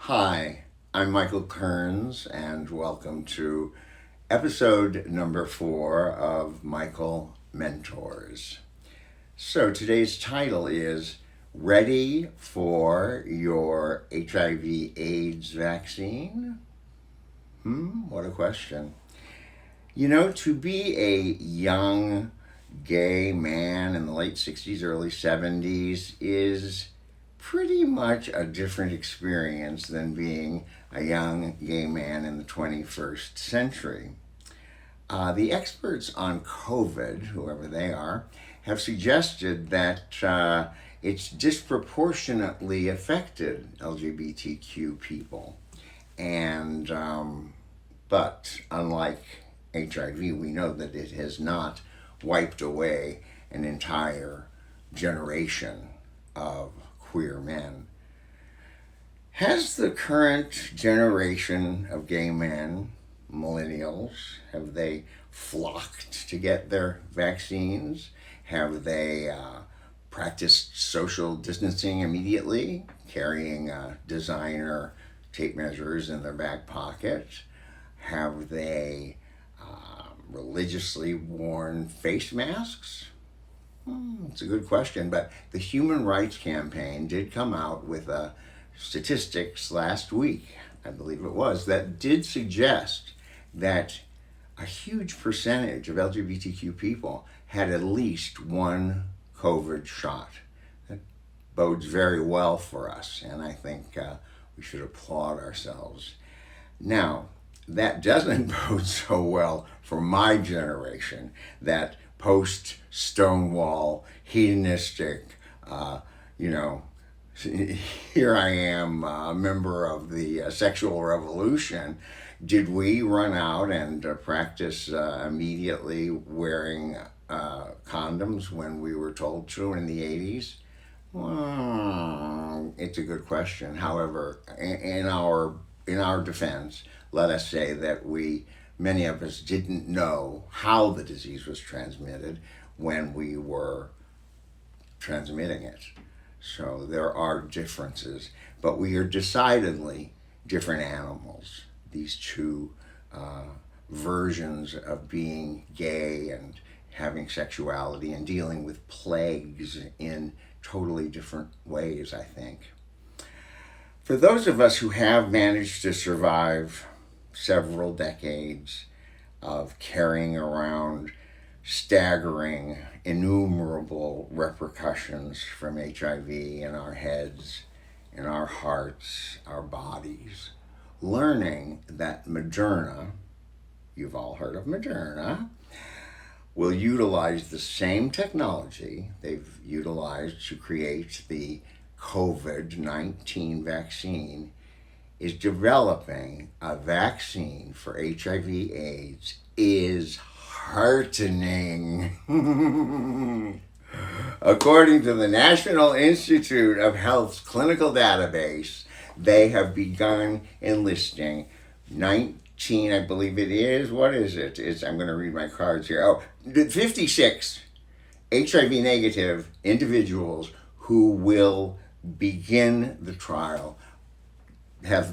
Hi, I'm Michael Kearns, and welcome to episode number 4 of Michael Mentors. So today's title is Ready for Your HIV/AIDS Vaccine? What a question. To be a young gay man in the late 60s, early 70s is pretty much a different experience than being a young gay man in the 21st century. The experts on COVID, whoever they are, have suggested that it's disproportionately affected LGBTQ people. But unlike HIV, we know that it has not wiped away an entire generation of queer men. Has the current generation of gay men, millennials, have they flocked to get their vaccines? Have they practiced social distancing immediately, carrying designer tape measures in their back pocket? Have they religiously worn face masks? It's a good question, but the Human Rights Campaign did come out with statistics last week, I believe it was, that did suggest that a huge percentage of LGBTQ people had at least one COVID shot. That bodes very well for us, and I think we should applaud ourselves. Now, that doesn't bode so well for my generation, that post-Stonewall, hedonistic, here I am, a member of the sexual revolution. Did we run out and practice immediately wearing condoms when we were told to in the 80s? Well, it's a good question. However, in our defense, let us say that many of us didn't know how the disease was transmitted when we were transmitting it. So there are differences, but we are decidedly different animals. These two versions of being gay and having sexuality and dealing with plagues in totally different ways, I think. For those of us who have managed to survive several decades of carrying around staggering, innumerable repercussions from HIV in our heads, in our hearts, our bodies, learning that Moderna, you've all heard of Moderna, will utilize the same technology they've utilized to create the COVID-19 vaccine, is developing a vaccine for HIV/AIDS is heartening. According to the National Institute of Health's clinical database, they have begun enlisting 19, I believe it is, what is it? I'm going to read my cards here. 56 HIV negative individuals who will begin the trial.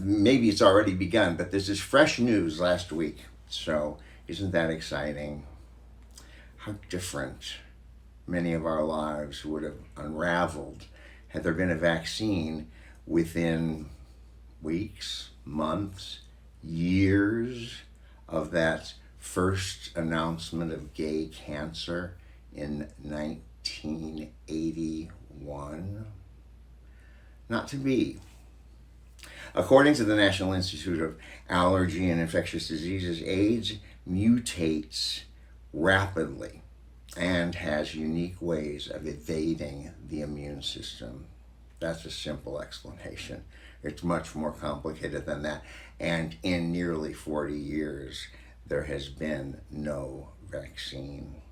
Maybe it's already begun, but this is fresh news last week. So isn't that exciting? How different many of our lives would have unraveled had there been a vaccine within weeks, months, years of that first announcement of gay cancer in 1981. Not to be. According to the National Institute of Allergy and Infectious Diseases, AIDS mutates rapidly and has unique ways of evading the immune system. That's a simple explanation. It's much more complicated than that. And in nearly 40 years, there has been no vaccine.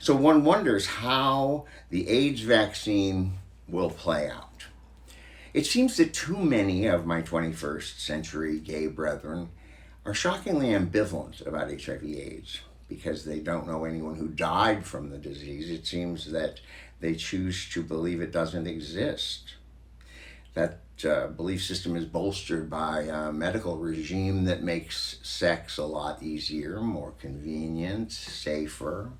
So one wonders how the AIDS vaccine will play out. It seems that too many of my 21st century gay brethren are shockingly ambivalent about HIV/AIDS because they don't know anyone who died from the disease. It seems that they choose to believe it doesn't exist. That belief system is bolstered by a medical regime that makes sex a lot easier, more convenient, safer.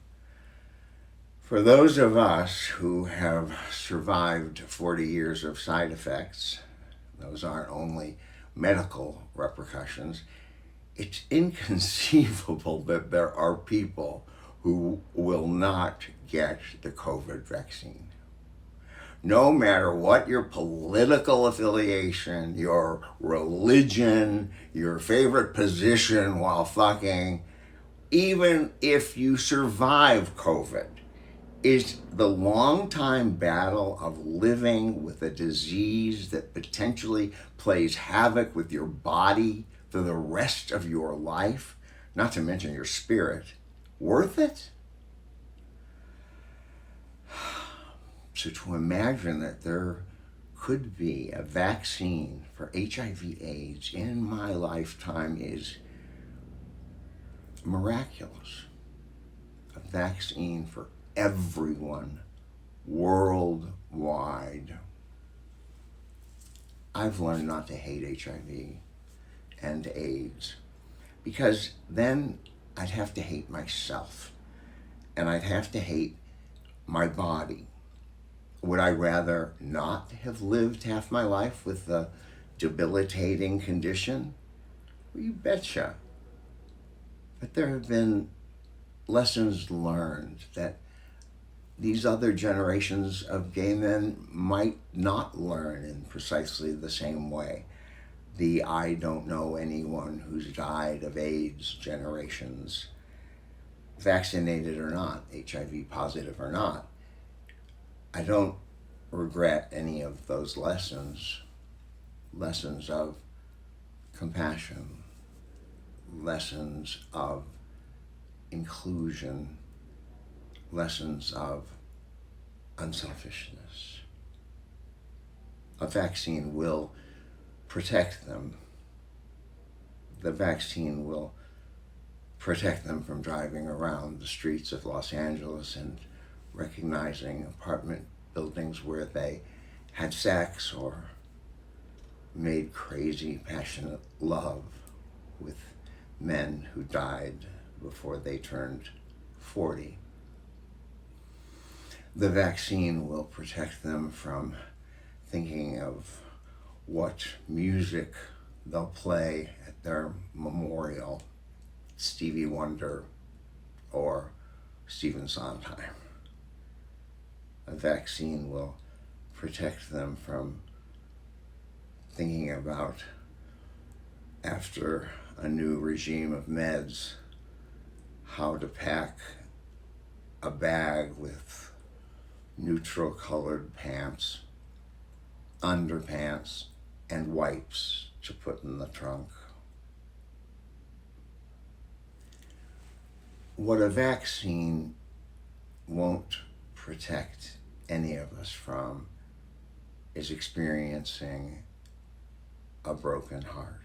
For those of us who have survived 40 years of side effects, those aren't only medical repercussions, it's inconceivable that there are people who will not get the COVID vaccine. No matter what your political affiliation, your religion, your favorite position while fucking, even if you survive COVID, is the long time battle of living with a disease that potentially plays havoc with your body for the rest of your life, not to mention your spirit, worth it? So to imagine that there could be a vaccine for HIV/AIDS in my lifetime is miraculous. A vaccine for everyone worldwide. I've learned not to hate HIV and AIDS, because then I'd have to hate myself and I'd have to hate my body. Would I rather not have lived half my life with a debilitating condition? Well, you betcha. But there have been lessons learned that these other generations of gay men might not learn in precisely the same way. The I don't know anyone who's died of AIDS generations, vaccinated or not, HIV positive or not. I don't regret any of those lessons of compassion, lessons of inclusion, lessons of unselfishness. A vaccine will protect them. The vaccine will protect them from driving around the streets of Los Angeles and recognizing apartment buildings where they had sex or made crazy, passionate love with men who died before they turned 40. The vaccine will protect them from thinking of what music they'll play at their memorial, Stevie Wonder or Stephen Sondheim. A vaccine will protect them from thinking about, after a new regime of meds, how to pack a bag with neutral colored pants, underpants, and wipes to put in the trunk. What a vaccine won't protect any of us from is experiencing a broken heart.